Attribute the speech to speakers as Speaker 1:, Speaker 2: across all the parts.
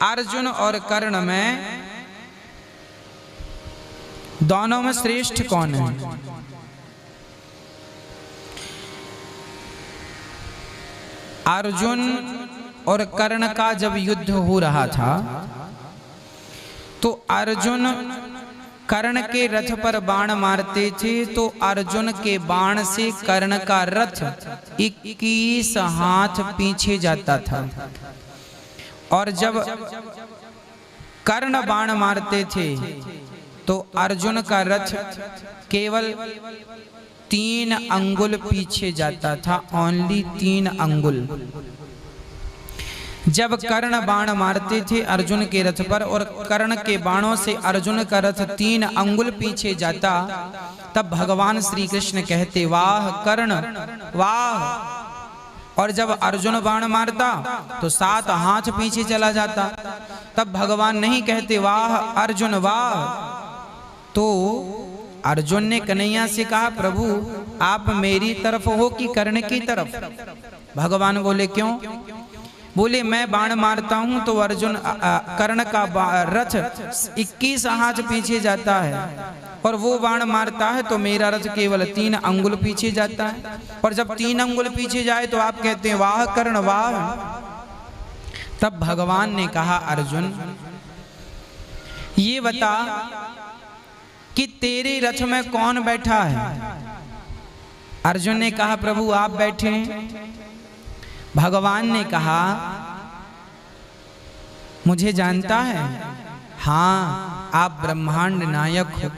Speaker 1: अर्जुन और कर्ण में दोनों में श्रेष्ठ कौन है? अर्जुन और कर्ण का जब युद्ध हो रहा था तो अर्जुन कर्ण के रथ पर बाण मारते थे तो अर्जुन के बाण से कर्ण का रथ 21 हाथ पीछे जाता था, और जब कर्ण बाण मारते थे तो अर्जुन का रथ केवल 3 अंगुल पीछे जाता था, ओनली 3 अंगुल। जब कर्ण बाण मारते थे अर्जुन के रथ पर और कर्ण के बाणों से अर्जुन का रथ 3 अंगुल पीछे जाता, तब भगवान श्री कृष्ण कहते वाह कर्ण वाह। और जब अर्जुन बाण मारता तो 7 हाथ पीछे चला जाता, तब भगवान नहीं कहते वाह अर्जुन वाह। तो अर्जुन ने कन्हैया से कहा प्रभु आप मेरी तरफ हो कि कर्ण की तरफ? भगवान बोले क्यों? बोले मैं बाण मारता हूं तो अर्जुन कर्ण का रथ 21 हाथ पीछे जाता है, और वो बाण मारता है तो मेरा रथ केवल 3 अंगुल पीछे जाता है, और जब 3 अंगुल पीछे जाए तो आप कहते हैं वाह कर्ण वाह। तब भगवान ने कहा अर्जुन ये बता कि तेरे रथ में कौन बैठा है? अर्जुन ने कहा प्रभु आप बैठे हैं। भगवान ने कहा मुझे जानता है? हाँ आप ब्रह्मांड नायक हो।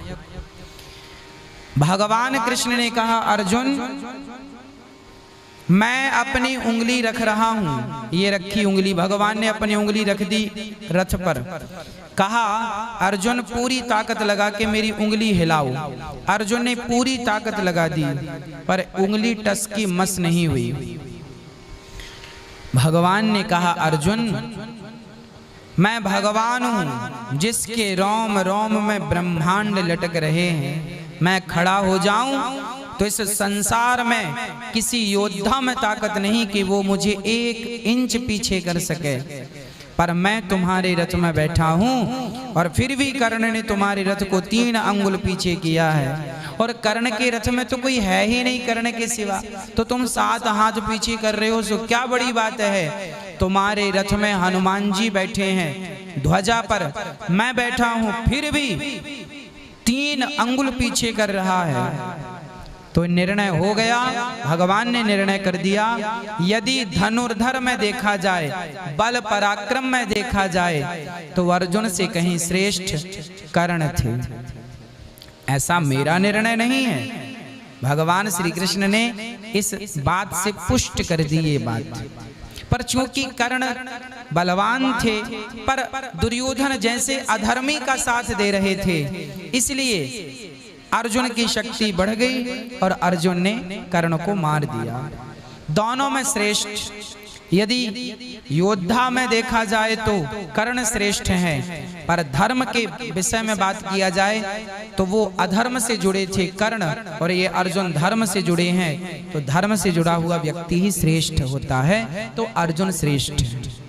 Speaker 1: भगवान कृष्ण ने कहा अर्जुन मैं अपनी उंगली रख रहा हूं, ये रखी उंगली, भगवान ने अपनी उंगली रख दी रथ पर। कहा अर्जुन पूरी ताकत लगा के मेरी उंगली हिलाओ। अर्जुन ने पूरी ताकत लगा दी पर उंगली टस की मस नहीं हुई। भगवान ने कहा अर्जुन मैं भगवान हूं जिसके रोम रोम में ब्रह्मांड लटक रहे हैं, मैं खड़ा हो जाऊं तो इस संसार में किसी योद्धा में ताकत नहीं कि वो मुझे 1 इंच पीछे कर सके, पर मैं तुम्हारे रथ में बैठा हूं और फिर भी कर्ण ने तुम्हारे रथ को 3 अंगुल पीछे किया है, और कर्ण के रथ में तो कोई है ही नहीं कर्ण के सिवा, तो तुम 7 हाथ पीछे कर रहे हो, सो क्या बड़ी बात है? तुम्हारे रथ में हनुमान जी बैठे हैं ध्वजा पर, मैं बैठा हूं फिर भी 3 अंगुल पीछे कर रहा है। तो निर्णय हो गया, भगवान ने निर्णय कर दिया यदि धनुर्धर में देखा जाए, बल पराक्रम में देखा जाए तो अर्जुन से कहीं श्रेष्ठ कर्ण थे। ऐसा मेरा निर्णय नहीं है, भगवान श्री कृष्ण ने इस बात से पुष्ट कर दी ये बात। पर चूंकि कर्ण बलवान थे पर दुर्योधन जैसे अधर्मी का साथ दे रहे थे, इसलिए अर्जुन की शक्ति बढ़ गई और अर्जुन ने कर्ण को मार दिया। दोनों में श्रेष्ठ यदि योद्धा में देखा जाए तो कर्ण श्रेष्ठ हैं, पर धर्म के विषय में बात किया जाए तो वो अधर्म से जुड़े थे कर्ण, और ये अर्जुन धर्म से जुड़े हैं, तो धर्म से जुड़ा हुआ व्यक्ति ही श्रेष्ठ होता है, तो अर्जुन श्रेष्ठ है।